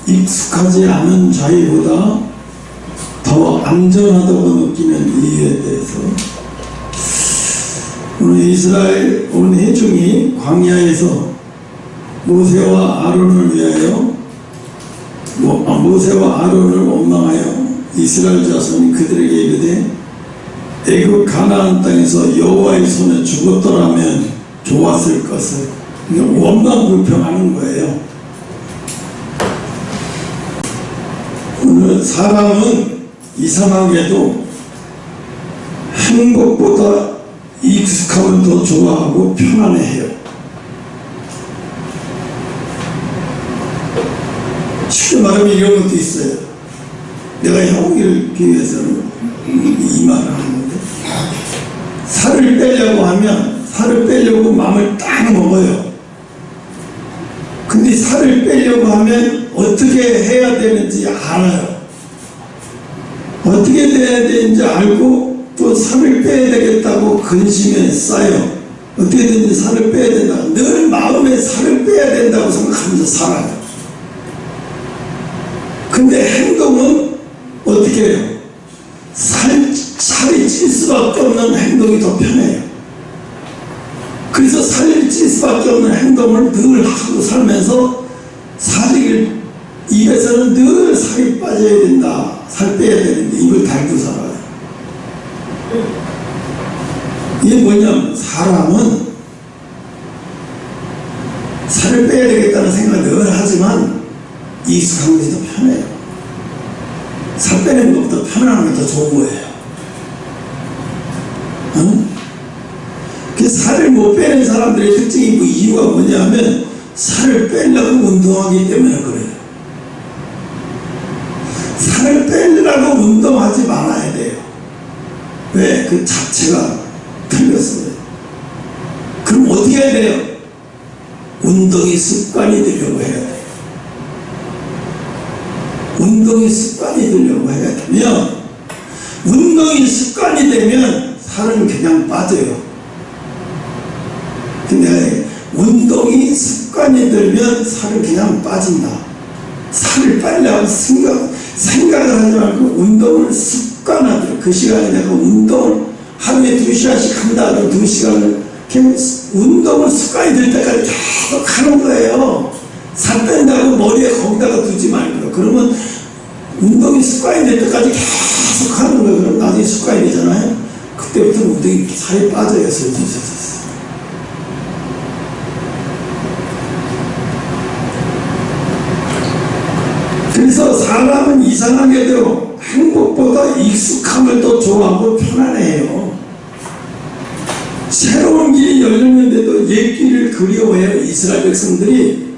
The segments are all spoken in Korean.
익숙하지 않은 자유보다 더 안전하다고 느끼는 이유에 대해서 오늘 이스라엘 온 회중이 광야에서 모세와 아론을 위하여 모세와 아론을 원망하여 이스라엘 자손이 그들에게 이르되 애굽 가나안 땅에서 여호와의 손에 죽었더라면 좋았을 것을 원망 불평하는 거예요. 오늘 사람은 이상하게도 행복보다 익숙함을 더 좋아하고 편안해해요. 쉽게 말하면 이런 것도 있어요. 내가 형기를 비해서는 이 말을 하는데, 살을 빼려고 하면 살을 빼려고 마음을 딱 먹어요. 근데 살을 빼려고 하면 어떻게 해야 되는지 알아요. 어떻게 돼야 되는지 알고 또 살을 빼야 되겠다고 근심에 쌓여 어떻게든지 살을 빼야 된다. 늘 마음에 살을 빼야 된다고 생각하면서 살아요. 근데 행동은 어떻게 해요? 살이 찔 수밖에 없는 행동이 더 편해요. 그래서 살이 찔 수밖에 없는 행동을 늘 하고 살면서 입에서는 늘 살이 빠져야 된다. 살 빼야 되는데 입을 닫고 살아요. 이게 뭐냐면 사람은 살을 빼야 되겠다는 생각을 늘 하지만 익숙한 것이 더 편해요. 살 빼는 것보다 편안한 게 더 좋은 거예요. 응? 그 살을 못 빼는 사람들의 특징이 그 이유가 뭐냐면 살을 빼려고 운동하기 때문에 그래요. 살을 빼려고 운동하지 말아야 돼요. 왜? 그 자체가 틀렸어요. 그럼 어떻게 해야 돼요? 운동이 습관이 되려고 해야 돼요. 운동이 습관이 되려고 해야 되면, 운동이 습관이 되면 살은 그냥 빠져요. 근데 운동이 습관이 들면 살은 그냥 빠진다. 살을 빼려고 생각을 하지 말고 운동을 습관하도록, 그 시간에 내가 운동을 하루에 2시간씩 한다. 그럼 2시간을 운동을 습관이 될 때까지 계속 하는 거예요. 살 뺀다고 머리에 거기다가 두지 말고요. 그러면 운동이 습관이 될 때까지 계속 하는 거예요. 그럼 나중에 습관이 되잖아요. 그때부터 운동이 살이 빠져요. 슬슬슬슬. 그래서 사람은 이상하게도 행복보다 익숙함을 더 좋아하고 편안해요. 새로운 길이 열렸는데도 옛 길을 그리워해요. 이스라엘 백성들이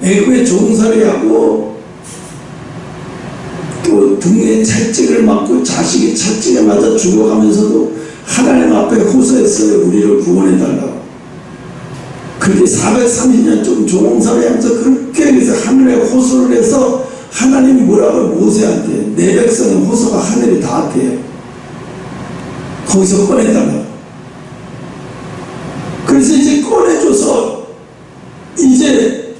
애굽에 종살이하고 또 등에 채찍을 맞고 자식이 채찍에 맞아 죽어가면서도 하나님 앞에 호소했어요. 우리를 구원해달라고. 그렇게 430년 좀 종살이하면서 그렇게 해서 하늘에 호소를 해서 하나님이 뭐라고 모세한테, 내 백성의 호소가 하늘이 닿았대요. 거기서 꺼내달라고. 그래서 이제 꺼내줘서 이제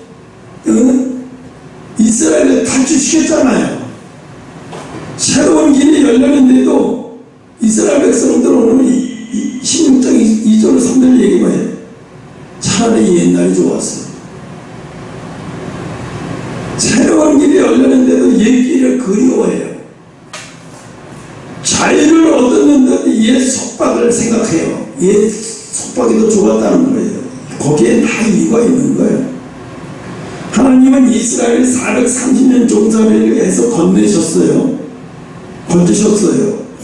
이스라엘을 탈출시켰잖아요. 새로운 길이 열렸는데도 이스라엘 백성들은 오늘 16장 2절 3절 얘기만 해요. 차라리 옛날이 좋았어요. 새로운 길이 열렸는데도 옛 길을 그리워해요. 자유를 얻었는데도 옛 속박을 생각해요. 옛 속박이 더 좋았다는 거예요. 거기에 다 이유가 있는 거예요. 하나님은 이스라엘 430년 종살이를 해서 건너셨어요.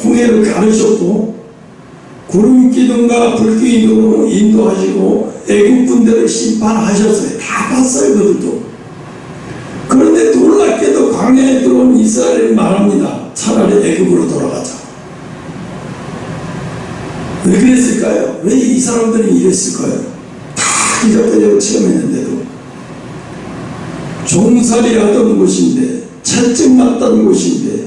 홍해를 가르셨고 구름 기둥과 불 기둥으로 인도하시고 애국 군대를 심판하셨어요. 다 봤어요. 그들도. 그런데 놀랍게도 광야에 들어온 이스라엘이 말합니다. 차라리 애굽으로 돌아가자. 왜 그랬을까요? 왜 이 사람들이 이랬을까요? 다 기적적으로 체험했는데도 종살이 하던 곳인데, 채찍 맞던 곳인데,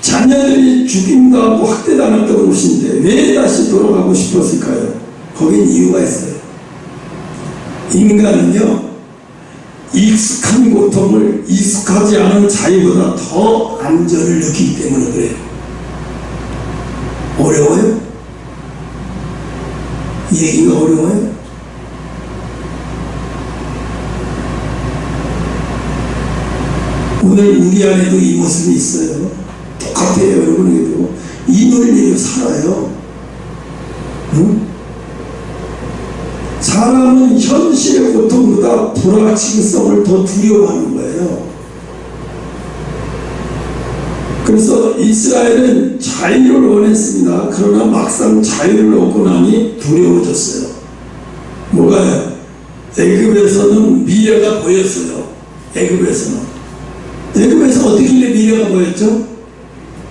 자녀들이 죽임도 하고 학대당했던 곳인데 왜 다시 돌아가고 싶었을까요? 거긴 이유가 있어요. 인간은요, 익숙한 고통을 익숙하지 않은 자유보다 더 안전을 느끼기 때문에 그래요. 어려워요? 얘기가 어려워요? 오늘 우리 안에도 이 모습이 있어요. 똑같아요. 여러분에게도 이 논리로 살아요. 응? 사람은 현실의 고통보다 불확실성을 더 두려워하는 거예요. 그래서 이스라엘은 자유를 원했습니다. 그러나 막상 자유를 얻고 나니 두려워졌어요. 뭐가요? 애굽에서는 미래가 보였어요. 애굽에서 어떻게 미래가 보였죠?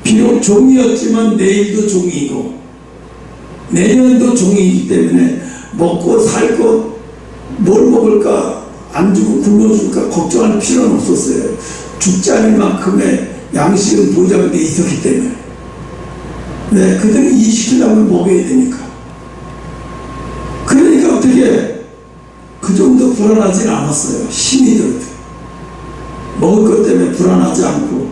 비록 종이었지만 내일도 종이고 내년도 종이기 때문에 먹고 살고 뭘 먹을까 안 주고 굶어줄까 걱정할 필요는 없었어요. 죽지 않을 만큼의 양식은 보장되어 있었기 때문에. 네, 그들은 이식하려면 먹여야 되니까. 그러니까 어떻게 그 정도 불안하지는 않았어요. 힘이 들어도 먹을 것 때문에 불안하지 않고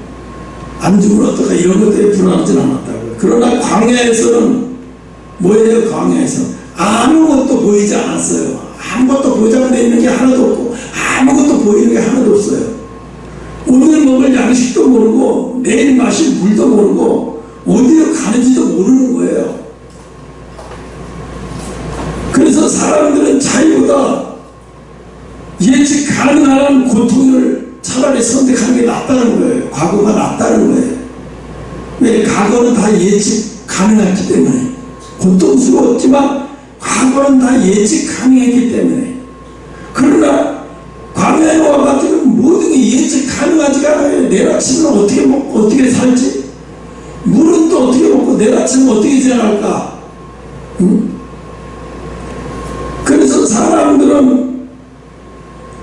안 주면 어떨까 이런 것 때문에 불안하지는 않았다고요. 그러나 광야에서는 뭐예요? 광야에서 아무것도 보이지 않았어요. 아무것도 보장되어 있는 게 하나도 없고 아무것도 보이는 게 하나도 없어요. 오늘 먹을 양식도 모르고 내일 마실 물도 모르고 어디로 가는지도 모르는 거예요. 그래서 사람들은 자유보다 예측 가능한 고통을 차라리 선택하는 게 낫다는 거예요. 과거가 낫다는 거예요. 왜? 과거는 다 예측 가능했기 때문에. 고통스러웠지만 과거는 다 예측 가능했기 때문에. 그러나 광야에 와가지고 모든 게 예측 가능하지가 않아요. 내일 아침은 어떻게 먹고 어떻게 살지? 물은 또 어떻게 먹고 내일 아침은 어떻게 지나갈까? 응? 그래서 사람들은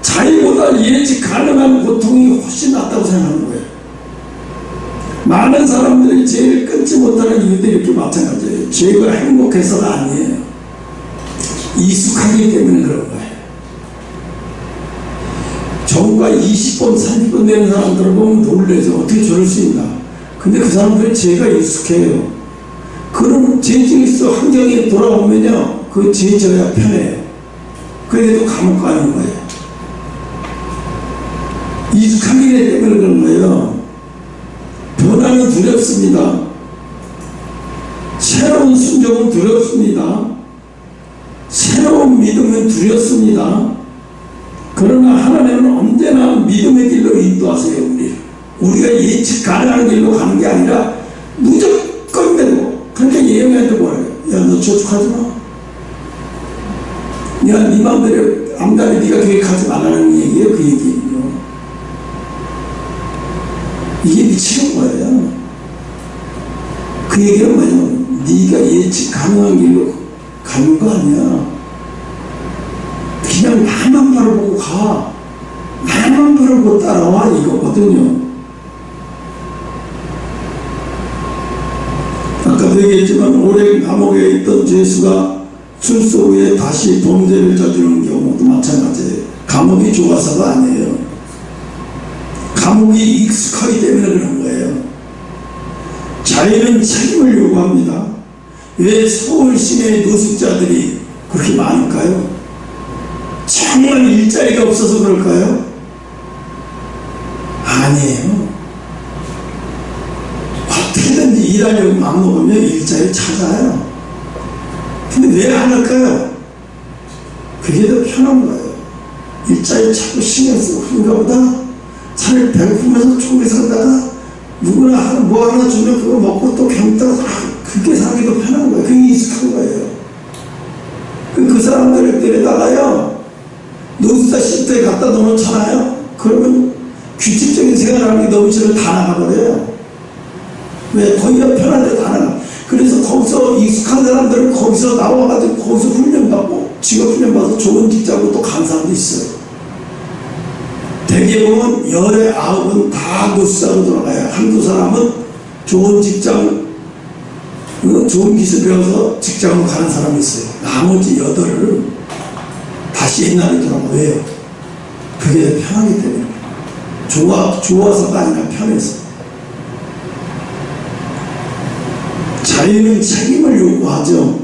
자유보다 예측 가능한 고통이 훨씬 낫다고 생각하는 거예요. 많은 사람들이 죄를 끊지 못하는 이유도 이렇게 마찬가지예요. 죄가 행복해서가 아니에요. 익숙하기 때문에 그런 거예요. 정과 20번, 30번 되는 사람들을 보면 놀라죠. 어떻게 저럴 수 있나. 근데 그 사람들은 죄가 익숙해요. 그런 죄 중에서 환경에 돌아오면요, 그 죄 져야 편해요. 그래도 감옥 가는 거예요. 익숙하기 때문에 그런 거예요. 변화는 두렵습니다. 새로운 순종은 두렵습니다. 새로운 믿음은 두렵습니다. 그러나 하나님은 언제나 믿음의 길로 인도하세요. 우리가 예측 가능한 길로 가는 게 아니라 무조건 되고. 그러니까 예언한테 뭐래요? 야, 너 저축하지 마. 야, 네 마음대로 암단에 네가 계획하지 말라는 얘기예요. 그 얘기예요. 이게 미치는 거예요. 그 얘기는 뭐예요? 네가 예측 가능한 길로 가는 거 아니야. 그냥 나만 바라보고 가. 나만 바라보고 따라와 이거거든요. 아까도 얘기했지만 오랜 감옥에 있던 죄수가 출소 후에 다시 범죄를 저지르는 경우도 마찬가지예요. 감옥이 좋아서가 아니에요. 감옥이 익숙하기 때문에 그런 거예요. 자유는 책임을 요구합니다. 왜 서울 시내 노숙자들이 그렇게 많을까요? 정말 일자리가 없어서 그럴까요? 아니에요. 어떻게든지 일하려고 마음먹으면 일자리 찾아요. 근데 왜 안 할까요? 그게 더 편한 거예요. 일자리 찾고 신경 쓰고 그런가 보다. 차라리 배고프면서 쪼개 살다가 누구나 뭐 하나 주면 그거 먹고 또 경다가 그렇게 사는 게 더 편한 거예요. 그게 익숙한 거예요. 그 사람들을 데려다가요, 노숙자 쉼터에 갖다 놓잖아요. 그러면 규칙적인 생활하는 게 너무 싫어 다 나가버려요. 왜? 거기가 편한데 다 나가. 그래서 거기서 익숙한 사람들은 거기서 나와가지고 거기서 훈련받고 직업 훈련받아서 좋은 직장으로 또 간 사람도 있어요. 대개 보면 10에 9은 다 노숙자로 돌아가요. 한두 사람은 좋은 직장, 좋은 기술 배워서 직장으로 가는 사람이 있어요. 나머지 8은 다시 옛날에 돌아가요. 왜요? 그게 편하기 때문에. 좋아서가 아니라 편해서. 자유는 책임을 요구하죠.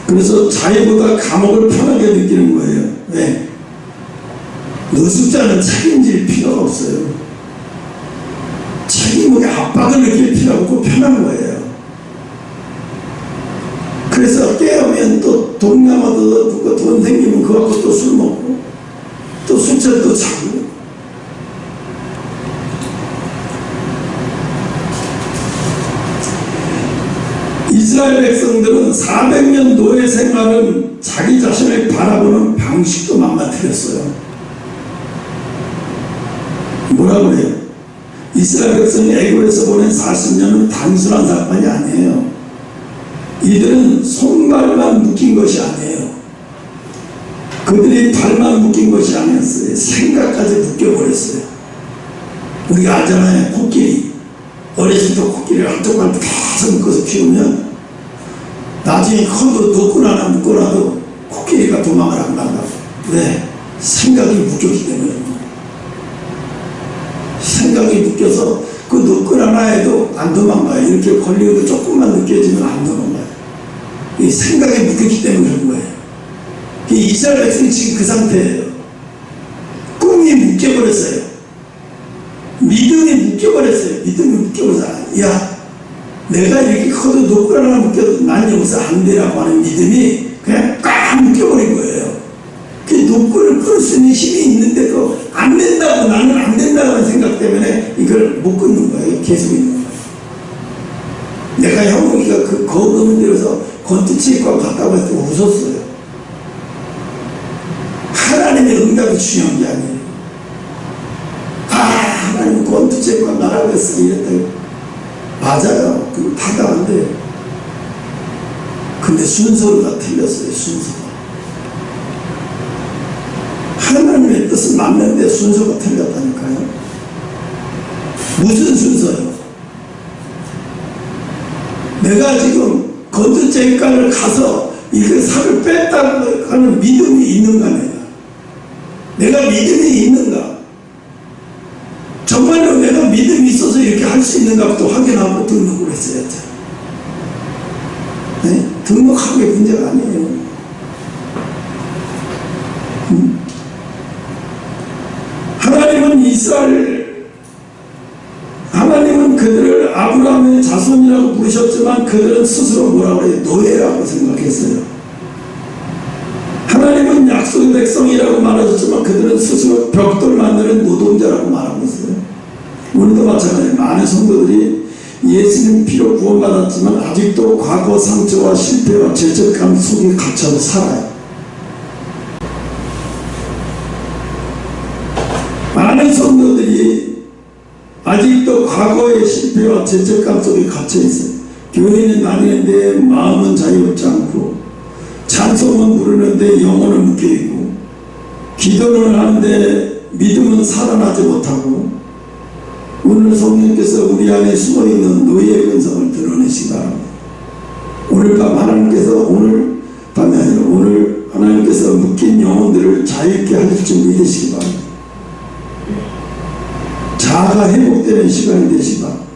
그래서 자유보다 감옥을 편하게 느끼는 거예요. 왜? 노숙자는 책임질 필요가 없어요. 책임의 압박을 느낄 필요가 없고 편한 거예요. 그래서 깨우면 또 동남아도 듣고 돈 생기면 그거 갖고 또 술 먹고 또 술잔 또 차고. 이스라엘 백성들은 400년 노예 생활은 자기 자신을 바라보는 방식도 망가뜨렸어요. 뭐라고 해요? 이스라엘 백성이 애굽에서 보낸 40년은 단순한 사건이 아니에요. 이들은 손발만 묶인 것이 아니에요. 그들이 발만 묶인 것이 아니었어요. 생각까지 묶여버렸어요. 우리가 알잖아요. 코끼리. 어렸을 때 코끼리를 한쪽 발로 계속 묶어서 키우면 나중에 커도 노끈 하나 묶어놔도 코끼리가 도망을 안 간다고. 왜? 생각이 묶였기 때문에. 생각이 묶여서 그 노끈 하나에도 안 도망가요. 이렇게 걸리고도 조금만 느껴지면 안 도망가요. 이 생각이 묶였기 때문에 그런 거예요. 이스라엘 백성이 지금 그 상태예요. 꿈이 묶여버렸어요. 믿음이 묶여버렸어요. 믿음이 묶여버렸어요. 야, 내가 이렇게 커도 노끈 하나 묶여도 난 여기서 안 되라고 하는 믿음이 그냥 꽉 묶여버린 거예요. 그 노끈을 끌 수 있는 힘이 있는데도 안 된다고, 나는 안 된다고 하는 생각 때문에 이걸 못 끊는 거예요. 계속 있는 거예요. 내가 형욱이가 그 거금을 들여서 건투치과 갔다고 해서 웃었어요. 하나님의 응답이 중요한 게 아니에요. 하나님 건투치과 나라고 했어 이랬다고. 맞아요. 그거 타당한데. 근데 순서가 틀렸어요. 순서가. 하나님의 뜻은 맞는데 순서가 틀렸다니까요. 무슨 순서요? 내가 지금 건투제과를 가서 이거 살을 뺐다고 하는 믿음이 있는가 내가 믿음이 있는가? 정말로 내가 믿음이 있어서 이렇게 할 수 있는가부터 확인하고 등록을 했어야죠. 네? 등록하는 게 문제가 아니에요. 하나님은 그들을 아브라함의 자손이라고 부르셨지만 그들은 스스로 뭐라고 해요? 노예라고 생각했어요. 하나님은 약속의 백성이라고 말하셨지만 그들은 스스로 벽돌 만드는 노동자라고 말하고 있어요. 오늘도 마찬가지예요. 많은 성도들이 예수님 피로 구원받았지만 아직도 과거 상처와 실패와 죄책감 속에 갇혀서 살아요. 많은 성도들이 아직도 과거의 실패와 죄책감 속에 갇혀있어요. 교회는 다니는데 마음은 자유롭지 않고, 찬송은 부르는데 영혼은 묶여있고, 기도는 하는데 믿음은 살아나지 못하고, 오늘 성령께서 우리 안에 숨어있는 노예의 근성을 드러내시기 바랍니다. 오늘 밤 하나님께서, 오늘 밤이 아니라 오늘 하나님께서 묶인 영혼들을 자유롭게 하실 줄 믿으시기 바랍니다. 자아가 회복되는 시간이 되시기 바랍니다.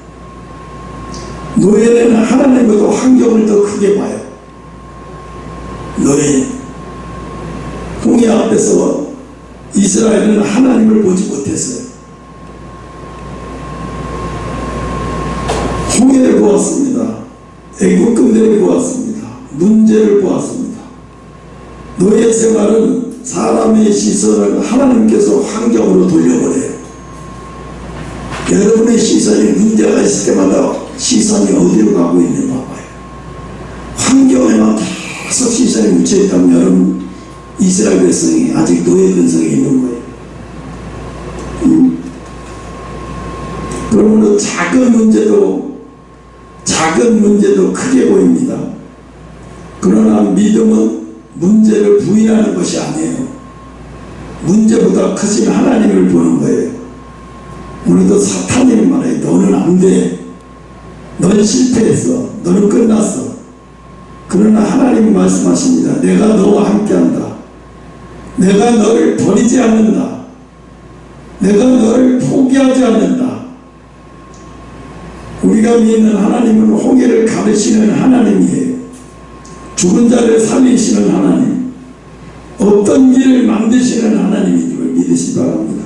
노예는 하나님보다 환경을 더 크게 봐요. 노예. 홍해 앞에서 이스라엘은 하나님을 보지 못했어요. 홍해를 보았습니다. 애국금들을 보았습니다. 문제를 보았습니다. 노예 생활은 사람의 시선을 하나님께서 환경으로 돌려버려요. 여러분의 시선이 문제가 있을 때마다 시선이 어디로 가고 있는가 봐요. 환경에만 계속 시선이 묻혀있다면 여러분 이스라엘 백성이 아직 노예 근성에 있는 거예요. 그러므로 작은 문제도 크게 보입니다. 그러나 믿음은 문제를 부인하는 것이 아니에요. 문제보다 크신 하나님을 보는 거예요. 오늘도 사탄이 말해요. 너는 안 돼. 너는 실패했어. 너는 끝났어. 그러나 하나님이 말씀하십니다. 내가 너와 함께한다. 내가 너를 버리지 않는다. 내가 너를 포기하지 않는다. 우리가 믿는 하나님은 홍해를 가르치는 하나님이에요. 죽은 자를 살리시는 하나님, 어떤 길을 만드시는 하나님임을 믿으시기 바랍니다.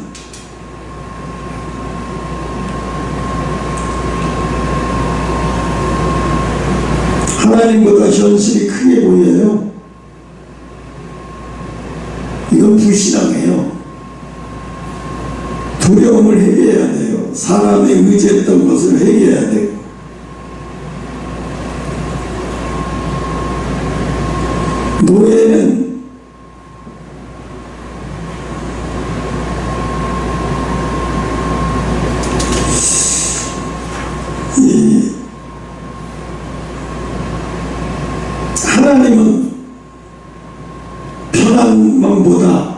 하나님보다 현실이 크게 보여요. 이건 불신앙이에요. 두려움을 회개해야 돼요. 사람이 의지했던 것을 회개해야 돼요. 노예는 하나님은 편한 마음보다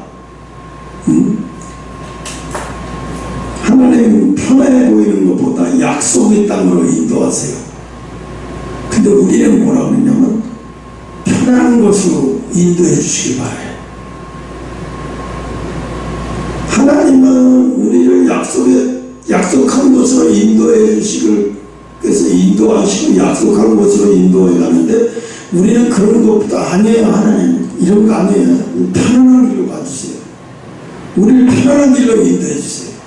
하나님은 편해 보이는 것보다 약속의 땅으로 인도하세요. 근데 우리는 뭐라고 그러냐면 편한 것으로 인도해 주시기 바래요. 하나님은 우리를 약속한 곳으로 인도해 주시길, 그래서 인도하시고 약속한 곳으로 인도해 가는데 우리는 그런 것보다 아니에요. 하나님 이런 거 아니에요. 편안한 길로 가주세요. 우리를 편안한 길로 인도해 주세요.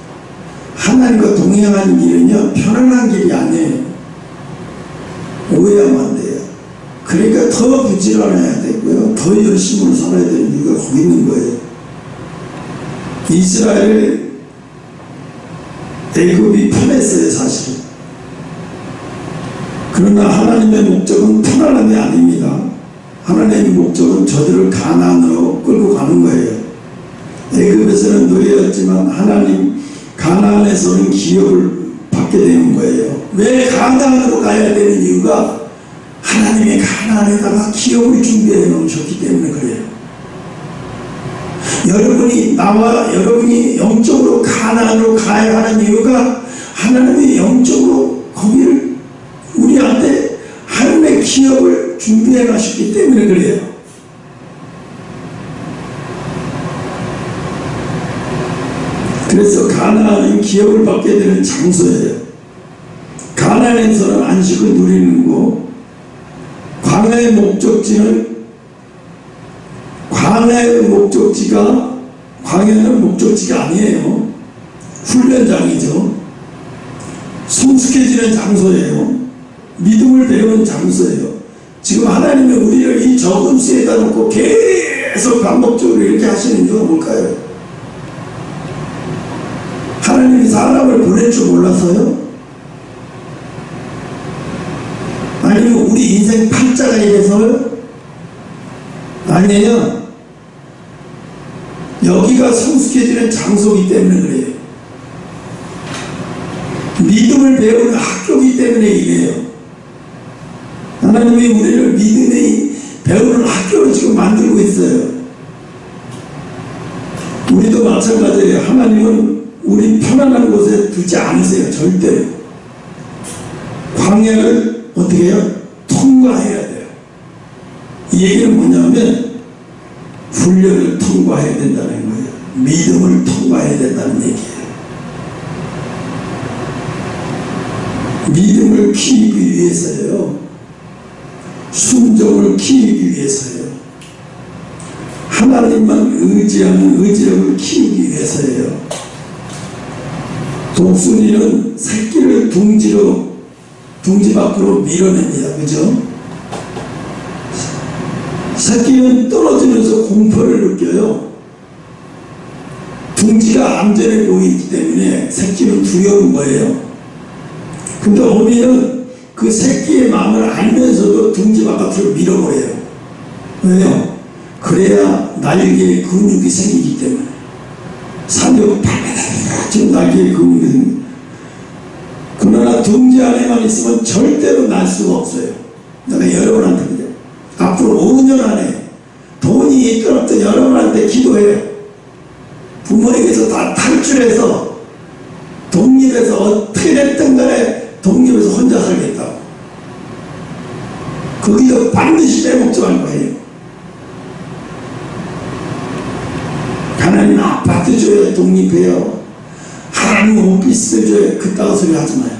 하나님과 동행하는 길은요 편안한 길이 아니에요. 오해하면 안 돼요. 그러니까 더 부지런해야 되고요, 더 열심으로 살아야 되는 이유가 거기 있는 거예요. 이스라엘 애굽이 편했어요 사실은. 그러나 하나님의 목적은 편안함이 아닙니다. 하나님의 목적은 저들을 가나안으로 끌고 가는 거예요. 애굽에서는 노예였지만 하나님 가나안에서는 기업을 받게 되는 거예요. 왜 가나안으로 가야 되는 이유가 하나님의 가나안에다가 기업을 준비해 놓으셨기 때문에 그래요. 여러분이 영적으로 가나안으로 가야 하는 이유가 하나님이 영적으로 거기를 우리한테 하나님의 기업을 준비해 놨기 때문에 그래요. 그래서 가나안은 기업을 받게 되는 장소예요. 가나안에서는 안식을 누리는 거고, 광야의 광야는 목적지가 아니에요. 훈련장이죠. 성숙해지는 장소예요. 믿음을 배우는 장소예요. 지금 하나님이 우리를 이 적은 수에다 놓고 계속 반복적으로 이렇게 하시는 이유가 뭘까요? 하나님이 사람을 보낼 줄 몰라서요? 아니면 우리 인생 팔자가 이래서요? 아니에요. 여기가 성숙해지는 장소이기 때문에 그래요. 믿음을 배우는 학교이기 때문에 이래요. 하나님이 우리를 믿음이 배우는 학교로 지금 만들고 있어요. 우리도 마찬가지예요. 하나님은 우리 편안한 곳에 두지 않으세요. 절대로. 광야를 어떻게 해요? 통과해야 돼요. 이 얘기는 뭐냐면 훈련을 통과해야 된다는 거예요. 믿음을 통과해야 된다는 얘기예요. 믿음을 키우기 위해서요. 순종을 키우기 위해서요. 하나님만 의지하는 의지력을 키우기 위해서예요. 독수리는 새끼를 둥지 밖으로 밀어냅니다. 그죠? 새끼는 떨어지면서 공포를 느껴요. 둥지가 안전해 보이기 때문에 새끼는 두려운 거예요. 근데 어미는 그 새끼의 마음을 알면서도 둥지 바깥으로 밀어버려요. 왜요? 그래야 날개에 근육이 생기기 때문에. 사격 지금 날개에 근육이 생깁니다. 그러나 둥지 안에만 있으면 절대로 날 수가 없어요. 내가 여러분한테 그래요. 앞으로 5년 안에 돈이 있든 없든 여러분한테 기도해요. 부모에게서 다 탈출해서 독립해서 어떻게 됐든 간에 독립해서 혼자 살겠다고. 거기서 반드시 내 목적할 거예요. 받아줘야 독립해요. 하나님 오피스를 줘야 그따가 소리 하지 마요.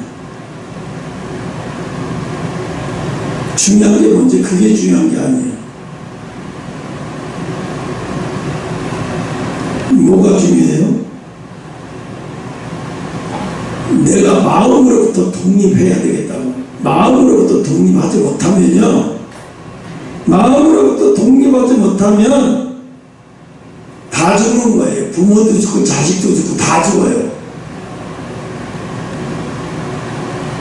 중요한 게 뭔지 그게 중요한 게 아니에요. 뭐가 중요해요? 내가 마음으로부터 독립해야 되겠다고. 마음으로부터 독립하지 못하면요, 마음으로부터 독립하지 못하면 다 죽는 거예요. 부모도 죽고 자식도 죽고 다 죽어요.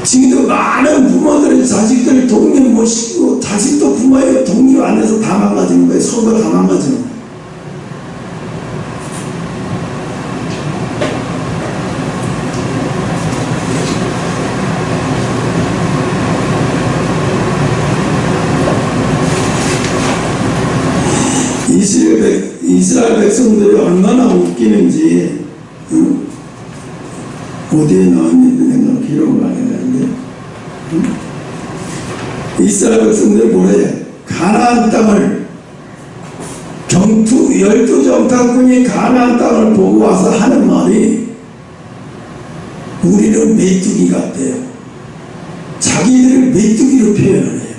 지금도 많은 부모들이 자식들을 독립 못 시키고 자식도 부모의 독립 안 해서 다 망가지는 거예요. 서로가 다 망가지는 거예요. 이스라엘 백성들이 얼마나 웃기는지, 응? 어디에 나왔는지 내가 기록을 안 해놨는데, 응? 이스라엘 백성들이 뭐래? 가나안 땅을, 열두 정탐꾼이 가나안 땅을 보고 와서 하는 말이, 우리는 메뚜기 같대요. 자기들을 메뚜기로 표현을 해요.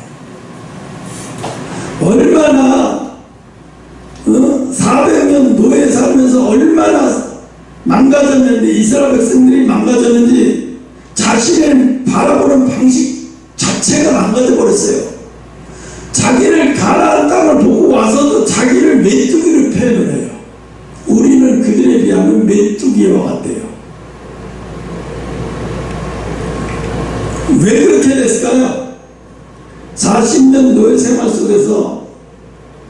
얼마나 400년 노예 살면서 얼마나 망가졌는데, 이스라엘 백성들이 망가졌는지 자신을 바라보는 방식 자체가 망가져 버렸어요. 자기를 가나안 땅을 보고 와서도 자기를 메뚜기로 표현을 해요. 우리는 그들에 비하면 메뚜기와 같대요. 왜 그렇게 됐을까요? 40년 노예 생활 속에서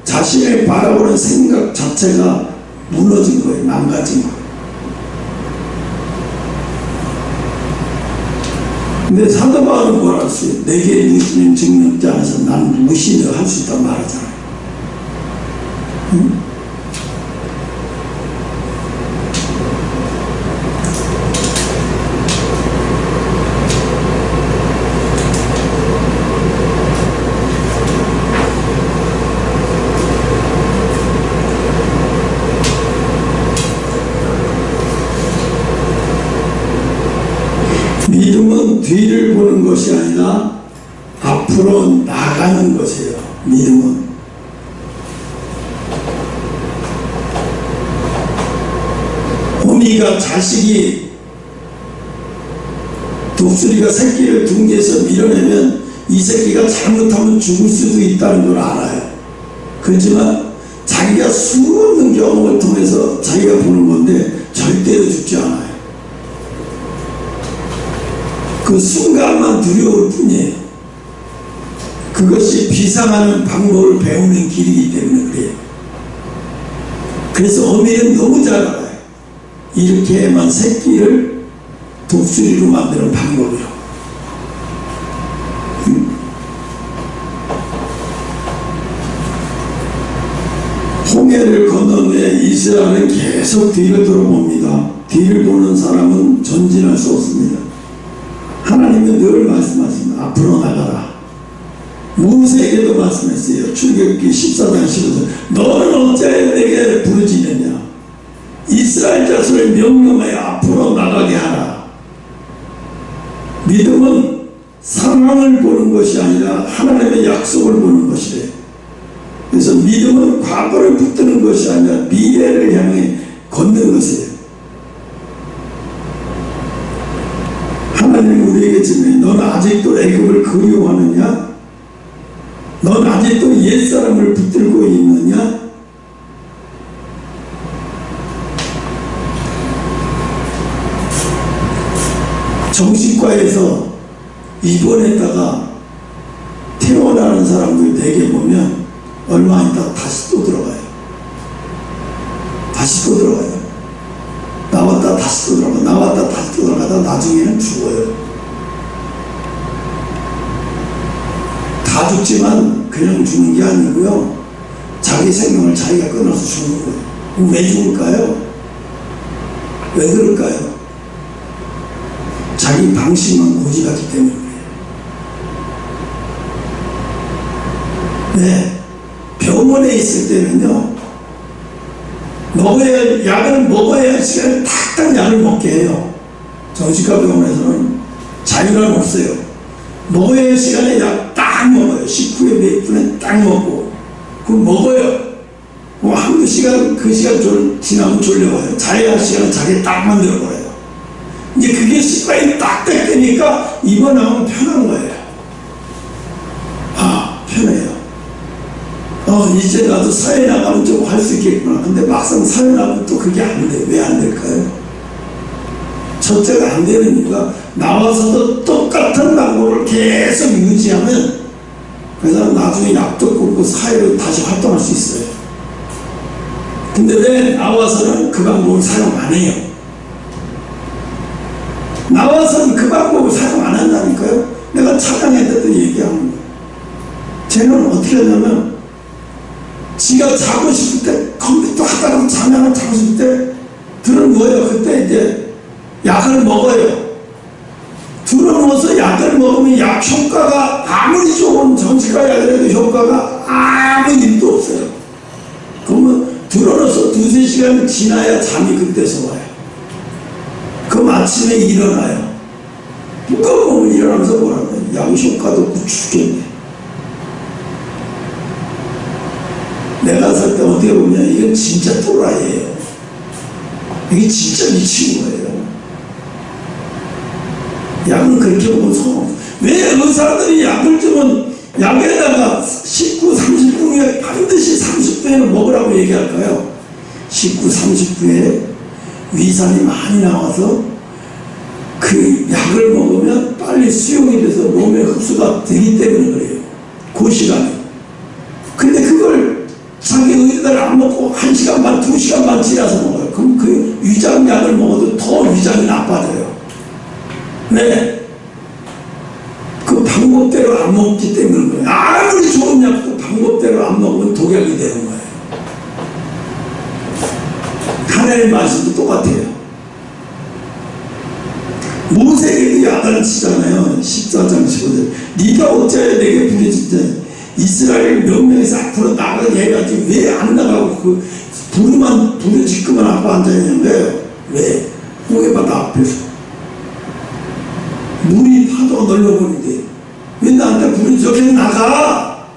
자신을 바라보는 생각 자체가 무너진 거예요. 망가진 거예요. 근데 사도 바울은 뭐라 했어요? 내게 무신인 증명지 않아서 나는 무신을 할 수 있다고 말하잖아요. 응? 믿음은 뒤를 보는 것이 아니라 앞으로 나가는 것이에요. 믿음은. 어미가 자식이 독수리가 새끼를 둥지에서 밀어내면 이 새끼가 잘못하면 죽을 수도 있다는 걸 알아요. 그렇지만 자기가 수없는 경험을 통해서 자기가 보는 건데 절대로 죽지 않아요. 그 순간만 두려울 뿐이에요. 그것이 비상하는 방법을 배우는 길이기 때문에 그래요. 그래서 어미는 너무 잘 알아요. 이렇게 해만 새끼를 독수리로 만드는 방법이요. 홍해를 건넌 후에 이스라엘은 계속 뒤를 돌아봅니다. 뒤를 보는 사람은 전진할 수 없습니다. 하나님은 늘 말씀하십니다. 앞으로 나가라. 모세에게도 말씀했어요. 출애굽기 14장 15절. 너는 어찌하여 내게 부르짖느냐. 이스라엘 자손을 명령하여 앞으로 나가게 하라. 믿음은 상황을 보는 것이 아니라 하나님의 약속을 보는 것이래요. 그래서 믿음은 과거를 붙드는 것이 아니라 미래를 향해 걷는 것이에요. 하나님은 우리에게 질문해. 넌 아직도 애굽을 그리워하느냐? 넌 아직도 옛사람을 붙들고 있느냐? 정신과에서 입원했다가 퇴원하는 사람들 대개 보면 얼마 있다가 다시 또 들어가요. 다시 또 들어가요. 나왔다 다시 또 들어가, 나왔다 다시 또 들어가다 나중에는 죽어요. 다 죽지만 그냥 죽는 게 아니고요, 자기 생명을 자기가 끊어서 죽는 거예요. 왜 죽을까요? 왜 그럴까요? 자기 방심만 고집하기 때문에 그래요. 네, 병원에 있을 때는요, 약을 먹어야 시간에 탁탁 약을 먹게 해요. 정신과 병원에서는 자유란 없어요. 먹어야 할 시간에 약 딱 먹어요. 식후에 몇 분에 딱 먹고 그거 먹어요. 뭐 한두 시간 그 시간 지나면 졸려와요. 자야 할 시간은 자기 딱 만들어버려요. 이제 그게 습관이 딱 되니까 입원하면 편한 거예요. 아, 편해요. 이제 나도 사회 나가면 좀 할 수 있겠구나. 근데 막상 사회 나가면 또 그게 안 돼. 왜 안 될까요? 첫째가 안 되는 이유가 나와서도 똑같은 방법을 계속 유지하면 그 사람 나중에 약도 끊고 사회로 다시 활동할 수 있어요. 근데 왜 나와서는 그 방법을 사용 안 해요? 나와서는 그 방법을 사용 안 한다니까요. 내가 차장한테도 얘기하는 거예요. 쟤는 어떻게 하냐면 지가 자고 싶을 때 컴퓨터 하다가 자면 자고 싶을 때 들은 거예요. 그때 이제 약을 먹어요. 들어누워서 약을 먹으면 약 효과가 아무리 좋은 정신과 약이라도 효과가 아무 일도 없어요. 그러면 들어누워서 2~3시간 지나야 잠이 그때서 와요. 그럼 아침에 일어나요. 그러면 일어나면서 뭐라고 약 효과도 없고 죽겠네. 내가 살 때 어떻게 보면 이건 진짜 또라이예요. 이게 진짜 미친 거예요. 약은 그렇게 먹으면 소용. 왜 의사들이 약을 주면 약에다가 식후 30분 후에 반드시 30분에는 먹으라고 얘기할까요? 식후 30분에 위산이 많이 나와서 그 약을 먹으면 빨리 수용이 돼서 몸에 흡수가 되기 때문에 그래요. 그 시간에. 근데 그걸 자기 의사들 안 먹고 1시간 반, 2시간 반 지나서 먹어요. 그럼 그 위장약을 먹어도 더 위장이 나빠져요. 왜? 그 방법대로 안 먹기 때문에 거예요. 아무리 좋은 약도 방법대로 안 먹으면 독약이 되는 거예요. 하나님의 말씀도 똑같아요. 모세에게도 야단을 치잖아요. 14장 15절. 네가 어찌하여 내게 부르짖자. 이스라엘 몇 명에서 앞으로 나가게 해가지고 왜 안 나가고 그 부르짖고만 앞에 앉아있냐고요. 왜? 홍해바다 앞에서 물이 파도가 넓어버린대. 왜 나한테 부르짖어? 그냥 나가.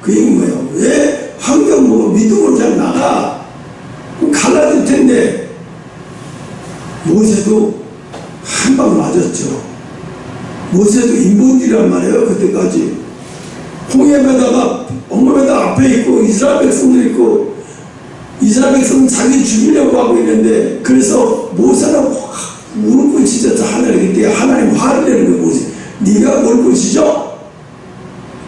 그 얘기인 거예요. 왜 환경 보고 믿음으로 그냥 나가. 그럼 갈라질 텐데. 모세도 한 방 맞았죠. 모세도 인본주의란 말이에요. 그때까지 홍해바다가 홍해바다 앞에 있고 이스라엘 백성도 있고 이스라엘 백성은 자기 죽이려고 하고 있는데 그래서 모세는 무릎 꿇치자 하나님 그때 하나님 화를 내는 거예요. 모세 네가 뭘 꿇치죠?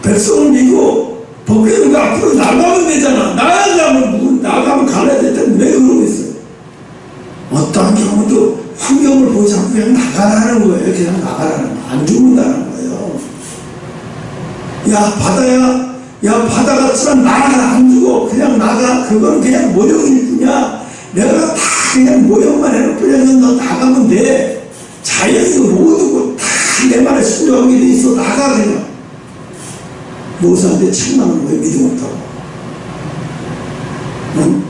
백성을 믿고 벗겨진 거 앞으로 나가면 되잖아. 나가면 갈라야 될 텐데 왜 그러고 있어요? 어떠한 경우도 환경을 보지 않고 그냥 나가라는 거예요. 그냥 나가라는 거예요. 안 죽는다는 거예요. 야 바다야, 야 바다 같지만 나가. 안 죽어. 그냥 나가. 그건 그냥 모형일 뿐이야. 내가 다 그냥 모형만 해놓고 그냥 너 나가면 돼. 자연이 모두고 다 내 말에 순종하게 돼 있어. 나가 그냥. 모세한테 책망하는 거예요. 믿음 없다고. 응?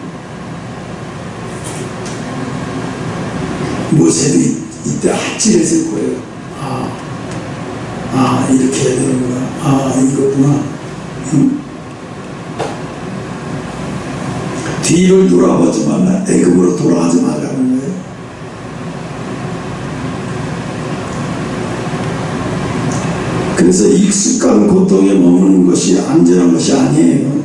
모세도 이때 아찔했을 거예요. 이렇게 해야 되는구나. 이거구나. 응? 뒤를 돌아보지 말라. 애굽으로 돌아가지 말라는 거예요. 그래서 익숙한 고통에 머무는 것이 안전한 것이 아니에요.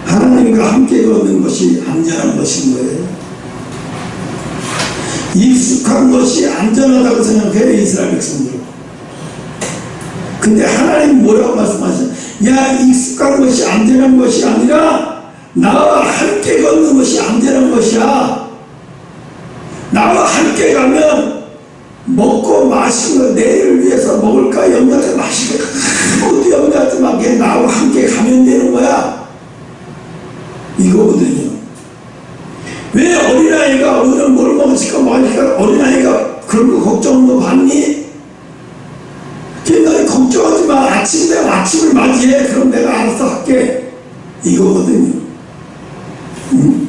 하나님과 함께 걷는 것이 안전한 것인 거예요. 익숙한 것이 안전하다고 생각해요. 이스라엘 백성들. 근데 하나님 뭐라고 말씀하시죠? 야, 익숙한 것이 안전한 것이 아니라 나와 함께 걷는 것이 안전한 것이야. 나와 함께 가면 먹고 마시는 거 내일을 위해서 먹을까 염려하지 마시고 아무것도 염려하지 마. 그냥 나와 함께 가면 되는 거야. 이거거든요. 왜 어린아이가 오늘 뭘 먹을까 뭐할까 어린아이가 그런 거 걱정하는 거 봤니? 너희 걱정하지 마. 아침 내가 아침을 맞이해. 그럼 내가 알아서 할게. 이거거든요. 응?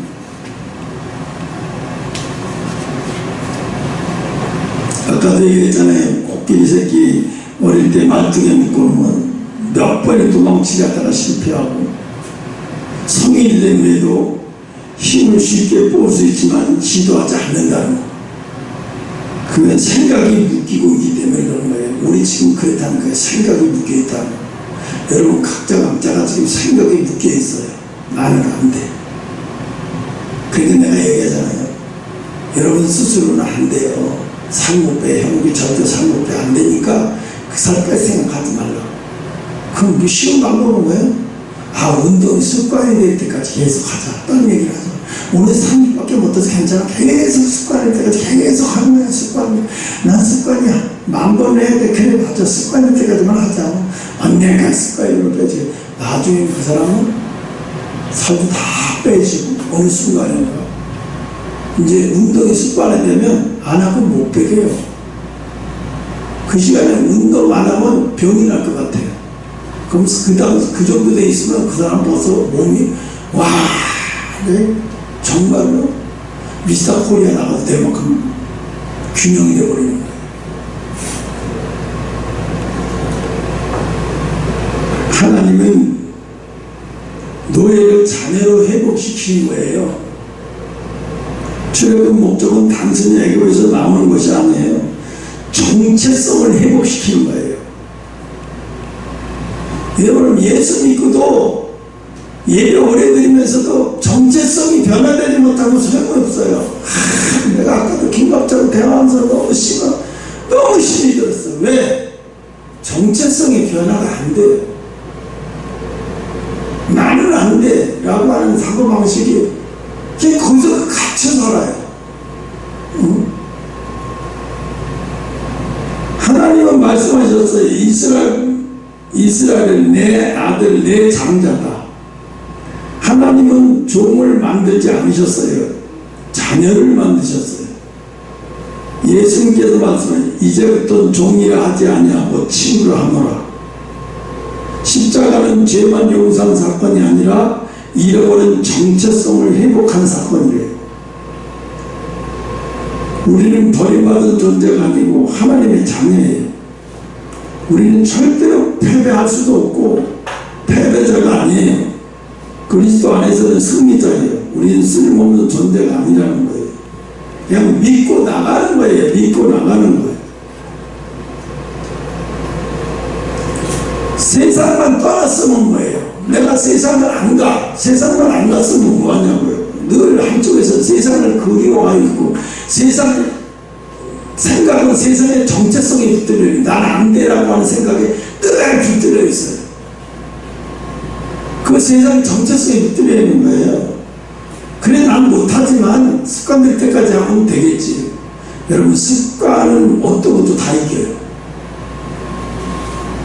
말뚝에 묶어놓으면 몇 번의 도망치려다가 실패하고, 성인이 되면에도 힘을 쉽게 뽑을 수 있지만 시도하지 않는다는 거. 그건 생각이 묶이고 있기 때문에 그런 거예요. 우리 지금 그렇다는 거예요. 생각이 묶여 있다는 거. 여러분 각자가 지금 생각이 묶여 있어요. 나는 안 돼. 그러니까 내가 얘기하잖아요. 여러분 스스로는 안 돼요. 살 못 빼. 형국이 절대 살 못 빼. 안 되니까 그 살 뺄 생각하지 말라. 그럼 뭐 쉬운 방법은 뭐예요? 운동이 습관이 될 때까지 계속 하자. 다른 얘기를 하죠. 오늘 3일밖에 못해서 괜찮아. 계속 습관일 때까지 계속 하는 거야. 습관이. 난 습관이야. 10,000번 해야 돼. 그래 맞아. 습관일 때까지만 하자. 언젠가 습관으로 빼지. 나중에 그 사람은 살도 다 빼지고 어느 순간인가 이제 운동이 습관이 되면 안 하고 못 빼게요. 그 시간에 운동 안 하면 병이 날 것 같아요. 그럼 그 정도 돼 있으면 그 사람 벌써 몸이 네? 정말로 미스터 코리아 나가도 될 만큼 균형이 되어버리는 거예요. 하나님은 노예를 자녀로 회복시키는 거예요. 출애굽 목적은 단순히 애굽에서 나오는 것이 아니에요. 정체성을 회복시키는 거예요. 여러분 예수 믿고도 예배 오래 드리면서도 정체성이 변화되지 못하고 소용없어요. 내가 아까도 김갑자로 대화하면서 너무 힘이 들었어. 왜? 정체성이 변화가 안 돼요. 나는 안 돼 라고 하는 사고방식이 거기서 갇혀 살아요. 하나님은 말씀하셨어요. 이스라엘은 내 아들 내 장자다. 하나님은 종을 만들지 않으셨어요. 자녀를 만드셨어요. 예수님께서 말씀하셨어요. 이제부터 종이라 하지 아니하고 친구라 하노라. 십자가는 죄만 용서한 사건이 아니라 잃어버린 정체성을 회복한 사건이래요. 우리는 버림받은 존재가 아니고 하나님의 자녀예요. 우리는 절대로 패배할 수도 없고 패배자가 아니에요. 그리스도 안에서는 승리자예요. 우리는 쓸모없는 존재가 아니라는 거예요. 그냥 믿고 나가는 거예요. 믿고 나가는 거예요. 세상만 떠났으면 뭐예요? 내가 세상을 안 가. 세상만 안 갔으면 뭐하냐고요. 늘 한쪽에서 세상을 그리워하고 있고 세상을 생각은 세상의 정체성에 붙들려 있어요. 난 안 돼라고 하는 생각에 늘 붙들려 있어요. 그 세상의 정체성에 붙들려 있는 거예요. 그래 난 못하지만 습관 될 때까지 하면 되겠지. 여러분 습관은 어떤 것도 다 이겨요.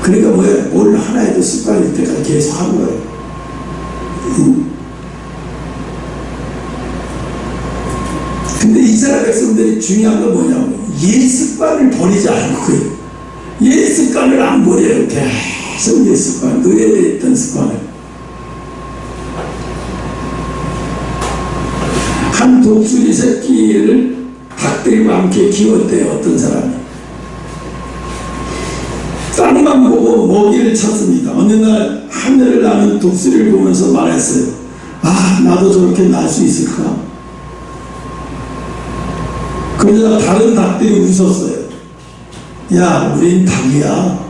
그러니까 뭐예요? 뭘 하나 해도 습관일 때까지 계속 하는 거예요. 근데 이스라엘 백성들이 중요한 건 뭐냐면 옛 습관을 버리지 않고요. 옛 습관을 안 버려요. 계속 옛 습관, 노예에 있던 습관을. 한 독수리 새끼를 닭들과 함께 키웠대요. 어떤 사람이. 땅만 보고 먹이를 찾습니다. 어느 날 하늘을 나는 독수리를 보면서 말했어요. 나도 저렇게 날 수 있을까? 그러자 다른 닭들이 웃었어요. 야, 우린 닭이야.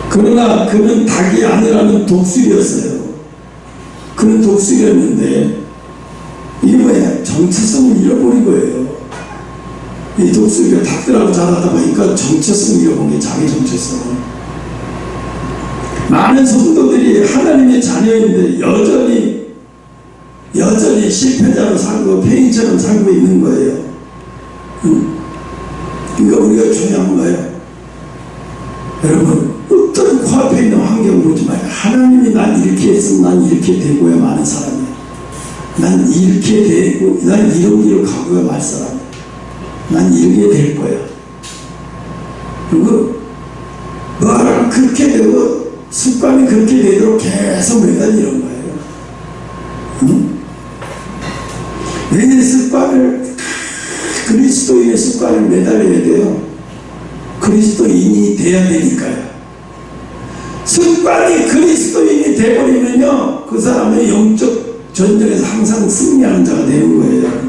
그러나 그는 닭이 아니라는 독수리였어요. 그는 독수리였는데 이게 뭐야? 정체성을 잃어버린 거예요. 이 독수리가 닭들하고 자라다 보니까 정체성을 잃어본 게 자기 정체성. 많은 성도들이 하나님의 자녀인데 여전히 실패자로 살고 폐인처럼 살고 있는 거예요. 그러니까 우리가 중요한 거예요. 여러분 어떤 코앞에 있는 환경을 보지 마요. 하나님이 난 이렇게 했으면 난 이렇게 되고야 마는 사람이야. 난 이렇게 되고 난 이런 길을 가고야 말 사람이야. 난 이렇게 될 거야. 그리고 너랑 그렇게 되고 습관이 그렇게 되도록 계속 매달리는 거예요. 내 습관을 그리스도인의 습관을 매달려야 돼요. 그리스도인이 돼야 되니까요. 습관이 그리스도인이 돼버리면요, 그 사람은 영적 전쟁에서 항상 승리하는 자가 되는 거예요.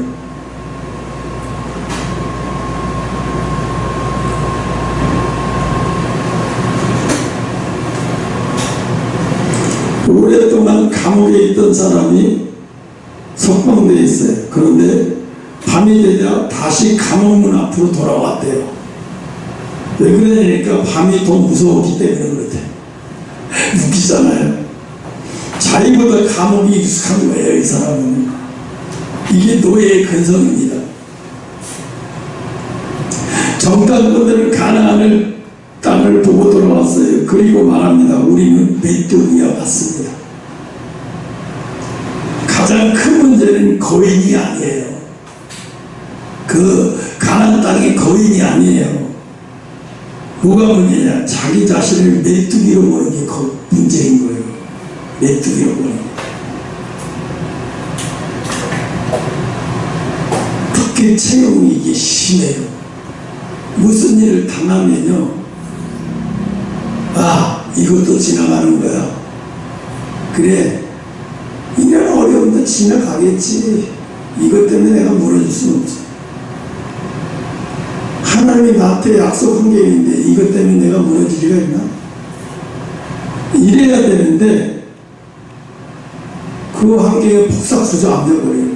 오랫동안 감옥에 있던 사람이 석방되어 있어요. 그런데 밤이 되자 다시 감옥 문 앞으로 돌아왔대요. 왜 그러냐니까 밤이 더 무서웠기 때문에 그렇대요. 웃기잖아요. 자기보다 감옥이 익숙한 거예요, 이 사람은. 이게 노예의 근성입니다. 정탐꾼들은 가나안을 땅을 보고 돌아왔어요. 그리고 말합니다. 우리는 메뚜기와 같습니다. 가장 큰 문제는 거인이 아니에요. 그 가나안 땅이 거인이 아니에요. 뭐가 문제냐? 자기 자신을 메뚜기로 보는 게 문제인 거예요. 메뚜기로 보는 게. 특히 체형이 이게 심해요. 무슨 일을 당하면요, 아, 이것도 지나가는 거야. 그래, 이런 어려움도 지나가겠지. 이것 때문에 내가 무너질 수는 없어. 하나님이 나한테 약속한 게 있는데 이것 때문에 내가 무너질 리가 있나? 이래야 되는데 그 한계에 폭삭수저 안 되어버려요.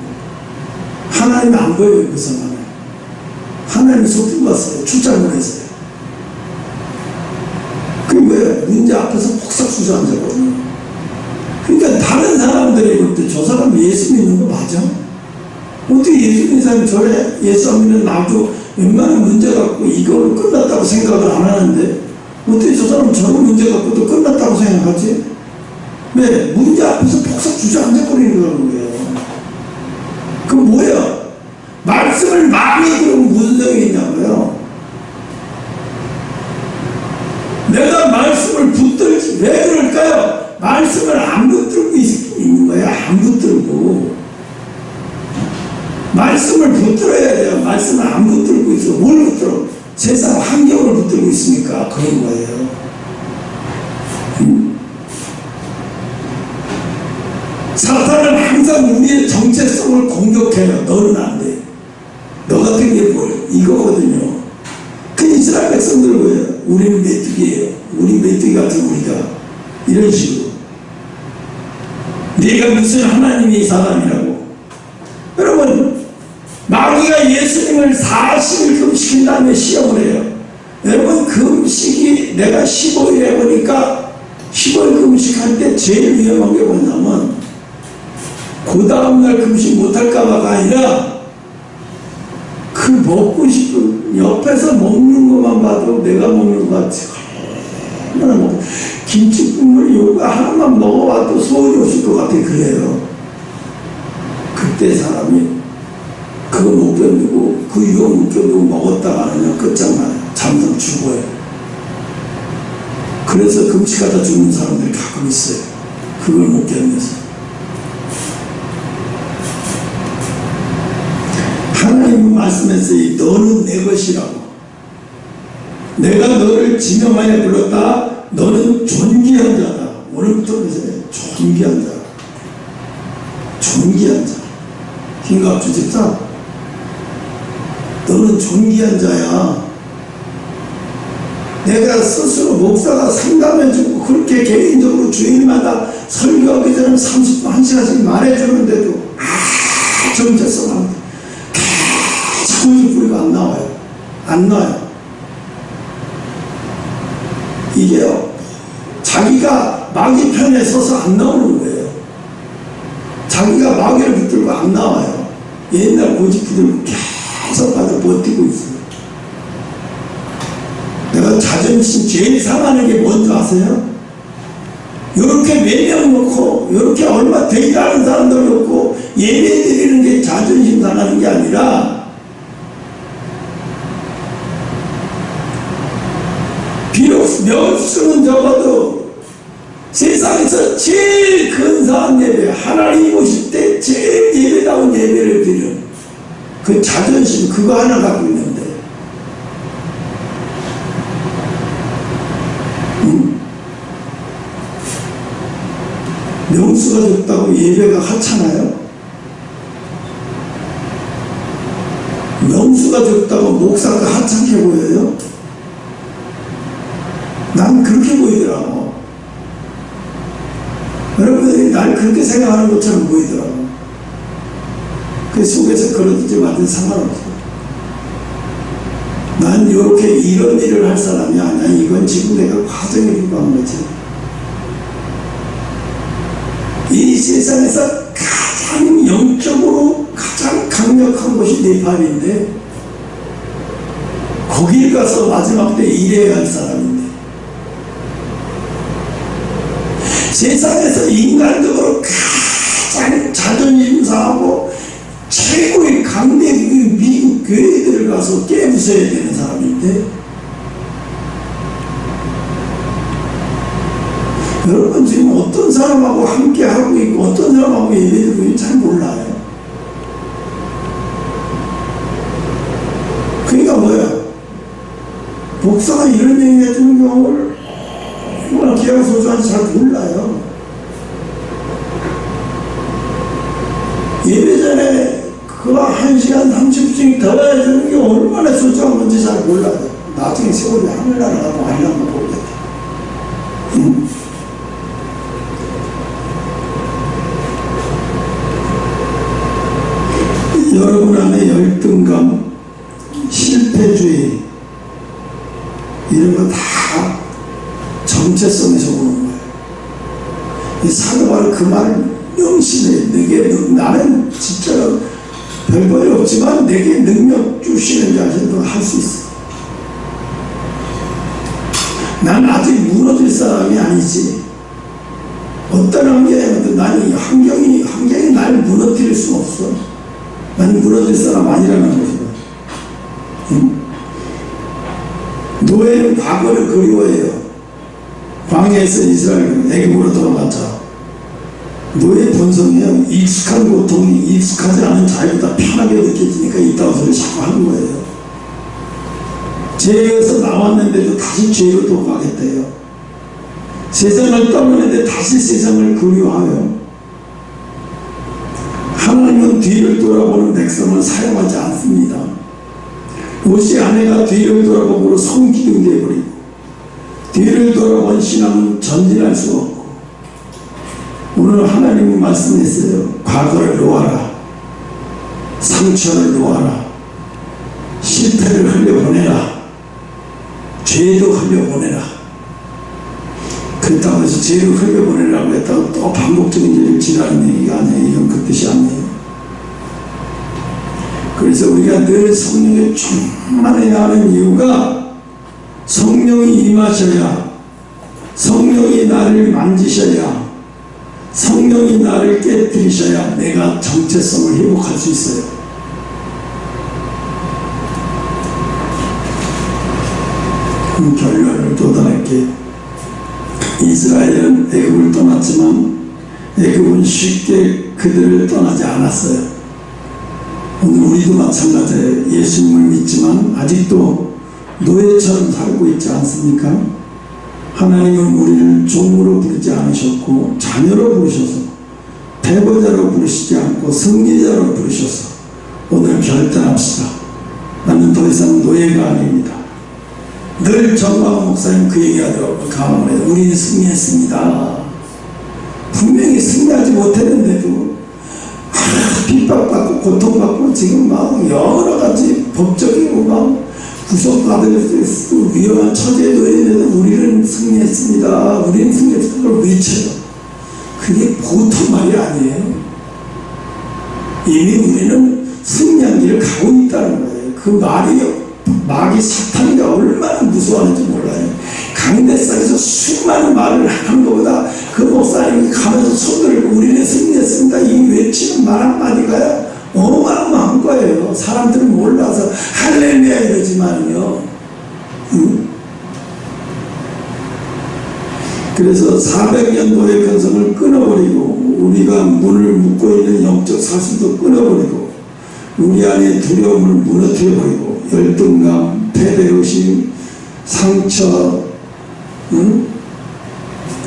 하나님이 안 보여요. 그 상황에. 하나님이 소풍 갔어요. 출장을 했어요. 그게 왜? 문제 앞에서 폭삭수저 앉아버려요. 그러니까 다른 사람들이 볼 때 저 사람 예수 믿는 거 맞아? 어떻게 예수 믿는 사람이 저래? 예수 안 믿는 나도 웬만한 문제 갖고 이걸로 끝났다고 생각을 안 하는데 어떻게 저 사람은 저런 문제 갖고도 끝났다고 생각하지? 왜? 문제 앞에서 폭삭 주저앉아버리는 거예요. 그럼 뭐야? 말씀을 많이 들으면 무슨 소용이 있냐고요? 내가 말씀을 붙들지 왜 그럴까요? 말씀을 안 붙들고 있는 거야. 안 붙들고. 말씀을 붙들어야 돼요. 말씀을 안 붙들고 있어. 뭘 붙들어? 세상 환경을 붙들고 있으니까 그런 거예요. 사탄은 항상 우리의 정체성을 공격해요. 너는 안 돼. 너 같은 게 뭘? 이거거든요. 그 이스라엘 백성들 뭐예요? 우리는 메뚜기예요. 우리 메뚜기 같은 우리가. 이런 식으로. 네가 무슨 하나님이 사람이라고. 여러분, 마귀가 예수님을 40일 금식한 다음에 시험을 해요. 여러분, 금식이 내가 15일 해보니까 15일 금식할 때 제일 위험한 게 뭐냐면 그 다음날 금식 못할까봐가 아니라 그 먹고 싶은 옆에서 먹는 것만 봐도 내가 먹는 것 같아. 얼마나 먹고 김치 국물 요거 하나만 먹어봐도 소원이 없을 것 같아. 그래요. 그때 사람이 그거 못 견디고 그 유혹 못 견디고 먹었다가 그냥 끝장나요. 잠들 죽어요. 그래서 금식하다 죽는 사람들이 가끔 있어요. 그걸 못 견뎌서. 하나님은 말씀했어요. 너는 내 것이라고. 내가 너를 지명하여 불렀다. 너는 존귀한 자다. 오늘부터 그러세요. 존귀한 자. 존귀한 자. 김갑주 집사, 너는 존귀한 자야. 내가 스스로 목사가 상담해주고 그렇게 개인적으로 주일마다 설교하기 전에 30분, 1시간씩 말해주는데도 정체성 안 돼. 계속 뿌리가 안 나와요. 안 나와요. 이게요, 자기가 마귀 편에 서서 안 나오는 거예요. 자기가 마귀를 붙들고 안 나와요. 옛날 고집 붙들고 계속 가서 버티고 있어요. 내가 자존심 제일 상하는 게 뭔지 아세요? 요렇게 몇 명 놓고 요렇게 얼마 되지 않은 사람들 놓고 예배 드리는 게 자존심 상하는 게 아니라 비록 명수는 적어도 세상에서 제일 근사한 예배, 하나님 오실 때 제일 예배다운 예배를 드리는 그 자존심, 그거 하나 갖고 있는데 명수가 적다고 예배가 하찮아요? 명수가 적다고 목사가 하찮게 보여요? 난 그렇게 보이더라고. 여러분들이 날 그렇게 생각하는 것처럼 보이더라고. 그 속에서 그러든지 말든지 상관없어. 난 이렇게 이런 일을 할 사람이 아니야. 이건 지금 내가 과정에 불과한 거지. 이 세상에서 가장 영적으로 가장 강력한 것이 네팔인데, 거길 가서 마지막 때 일해야 할 사람인데, 세상에서 인간적으로 가장 자존심 상하고 최고의 강대 미국 교회들을 가서 깨부숴야 되는 사람인데, 여러분 지금 어떤 사람하고 함께 하고 있고 어떤 사람하고 예배드리고 있는지 잘 몰라요. 그러니까 뭐야, 목사가 이런 얘기 해주는 경우를 정말 귀하고 소중한지 잘 몰라요. 예배 전에 그거 1시간 30분씩 더 해주는 게 얼마나 소중한 건지 잘 몰라요. 나중에 세월이 하늘나라라고 하려면 모르겠다. 응? 여러분 안에 열등감, 실패주의, 이런 거 다 정체성에서 오는 거예요. 이 사도 바울 그 말을 명심해. 내게 나는 진짜 별거이 없지만 내게 능력 주시는 자신도 할 수 있어. 난 아직 무너질 사람이 아니지. 어떤 환경이든 나는 환경이 날 무너뜨릴 수 없어. 난 무너질 사람 아니라는 것이다. 응? 노예는 과거를 그리워해요. 광야에서 이스라엘에게 물어 돌아갔자. 노예 본성이요. 익숙한 고통이 익숙하지 않은 자유보다 편하게 느껴지니까 이따가 소리 자꾸 하는 거예요. 죄에서 나왔는데도 다시 죄로 돌아가겠대요. 세상을 떠나는데 다시 세상을 그리워하여 하나님은 뒤를 돌아보는 백성을 사용하지 않습니다. 옷이 아내가 뒤를 돌아보므로 성기둥 되어버리고, 뒤를 돌아본 신앙은 전진할 수 없고, 오늘 하나님이 말씀했어요. 과거를 놓아라. 상처를 놓아라. 실패를 흘려보내라. 죄도 흘려보내라. 그렇다고 해서 죄를 흘려보내라고 했다고 또 반복적인 죄를 지라는 얘기가 아니에요. 이건 그 뜻이 아니에요. 그래서 우리가 늘 성령에 충만해야 하는 이유가, 성령이 임하셔야, 성령이 나를 만지셔야, 성령이 나를 깨뜨리셔야 내가 정체성을 회복할 수 있어요. 그 결론을 도달할게. 이스라엘은 애굽을 떠났지만 애굽은 쉽게 그들을 떠나지 않았어요. 오늘 우리도 마찬가지예요. 예수님을 믿지만 아직도 노예처럼 살고 있지 않습니까? 하나님은 우리를 종으로 부르지 않으셨고 자녀로 부르셔서, 배보자로 부르시지 않고 승리자로 부르셔서 오늘 결단합시다. 나는 더 이상 노예가 아닙니다. 늘 정광훈 목사님 그 얘기하더라고요. 강원에서 우리는 승리했습니다. 분명히 승리하지 못했는데도 핍박받고 고통받고 지금 막 여러 가지 법적이고 막 구속받을 수 있고 위험한 처지에 놓여있는데 우리는 승리했습니다. 우리는 승리했습니다. 그걸 외쳐요. 그게 보통 말이 아니에요. 이미 우리는 승리한 길을 가고 있다는 거예요. 그 말이 마귀 사탄이가 얼마나 무서워하는지 몰라요. 강대상에서 수많은 말을 하는 것보다 그 목사님이 가면서 손을 들고 우리는 승리했습니다. 이 외치는 말 한마디가 어마어마한 거예요. 사람들은 몰라서 할렐루야 이러지만요. 응? 그래서 400년 노예 근성을 끊어버리고 우리가 문을 묶고 있는 영적 사슬도 끊어버리고 우리 안에 두려움을 무너뜨려버리고 열등감, 패배의식, 상처, 응?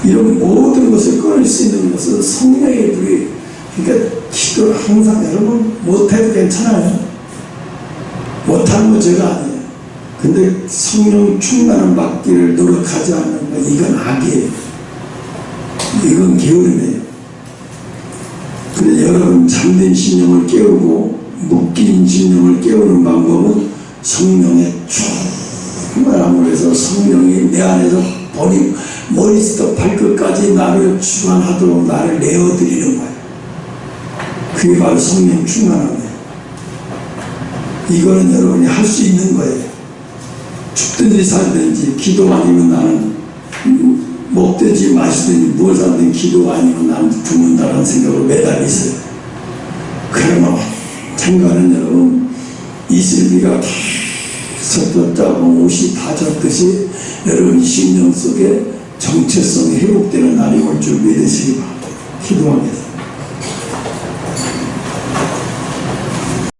이런 모든 것을 끊을 수 있는 것은 성령의 불이. 그러니까 기도를 항상 여러분 못해도 괜찮아요. 못하는 건 죄가 아니에요. 근데 성령 충만을 받기를 노력하지 않는 건 이건 악이에요. 이건 게으름이에요. 근데 여러분 잠든 신령을 깨우고 묶인 신령을 깨우는 방법은 성령의 충만함을 해서 성령이 내 안에서 머리부터 발끝까지 나를 주관하도록 나를 내어드리는 거예요. 그게 바로 성령 충만함이에요. 이거는 여러분이 할 수 있는 거예요. 죽든지 살든지 기도 아니면 나는 먹든지 마시든지 무엇 하든 기도 아니면 나는 죽는다라는 생각으로 매달려 있어요. 그러면 참가는 여러분 이슬비가 다 젖었다고 옷이 다 젖듯이 여러분 심령 속에 정체성이 회복되는 날이 올 줄 믿으시기 바랍니다. 기도하겠습니다.